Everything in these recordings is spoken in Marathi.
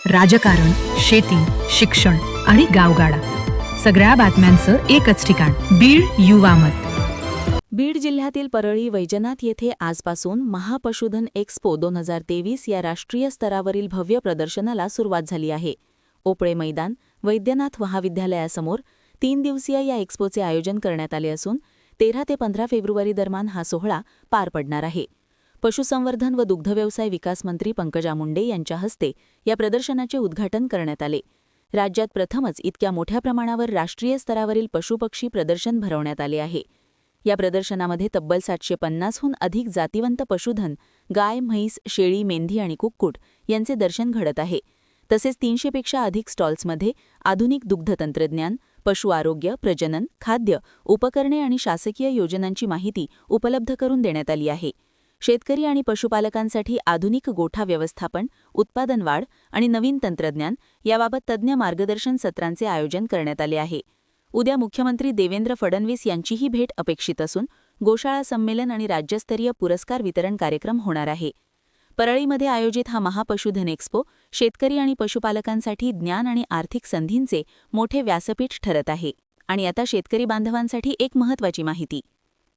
राजकारण, शेती, शिक्षण आणि गावगाडा सगळ्या बातम्यांचं एकच ठिकाण, बीड युवा मत. बीड जिल्ह्यातील परळी वैजनाथ येथे आजपासून महापशुधन एक्स्पो 2023 या राष्ट्रीय स्तरावरील भव्य प्रदर्शनाला सुरुवात झाली आहे. ओपळे मैदान, वैद्यनाथ महाविद्यालयासमोर 3 दिवसीय या एक्स्पोचे आयोजन करण्यात आले असून 13 ते 15 फेब्रुवारी दरम्यान हा सोहळा पार पडणार आहे. पशुसंवर्धन व दुग्धव्यवसाय विकास मंत्री पंकजा मुंडे यांच्या हस्ते या प्रदर्शनाचे उद्घाटन करण्यात आले. राज्यात प्रथमच इतक्या मोठ्या प्रमाणावर राष्ट्रीय स्तरावरील पशुपक्षी प्रदर्शन भरवण्यात आले आहे. या प्रदर्शनामध्ये तब्बल 750हून अधिक जातिवंत पशुधन, गाय, म्हैस, शेळी, मेंढी आणि कुक्कुट यांचे दर्शन घडत आहे. तसेच 300 पेक्षा अधिक स्टॉल्समध्ये आधुनिक दुग्ध तंत्रज्ञान, पशु आरोग्य, प्रजनन, खाद्य, उपकरणे आणि शासकीय योजनांची माहिती उपलब्ध करून देण्यात आली आहे. शेतकरी आणि पशुपालकांसाठी आधुनिक गोठा व्यवस्थापन, उत्पादन वाढ आणि नवीन तंत्रज्ञान याबाबत तज्ज्ञ मार्गदर्शन सत्रांचे आयोजन करण्यात आले आहे. उद्या मुख्यमंत्री देवेंद्र फडणवीस यांचीही भेट अपेक्षित असून गोशाळा संमेलन आणि राज्यस्तरीय पुरस्कार वितरण कार्यक्रम होणार आहे. परळीमध्ये आयोजित हा महापशुधन एक्स्पो शेतकरी आणि पशुपालकांसाठी ज्ञान आणि आर्थिक संधींचे मोठे व्यासपीठ ठरत आहे. आणि आता शेतकरी बांधवांसाठी एक महत्त्वाची माहिती.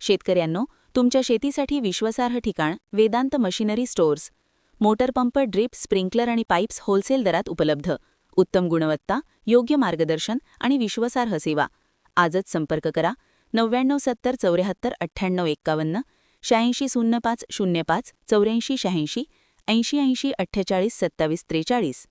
शेतकऱ्यांनो, तुमच्या शेतीसाठी विश्वासार्ह ठिकाण Vedant machinery stores. Motor pump, drip, sprinkler आणि पाईप्स होलसेल दरात उपलब्ध. उत्तम गुणवत्ता, योग्य मार्गदर्शन आणि विश्वासार्ह सेवा. आजच संपर्क करा 9970 74 98 51, 8605 05 84 86, 80 80 48 27 43.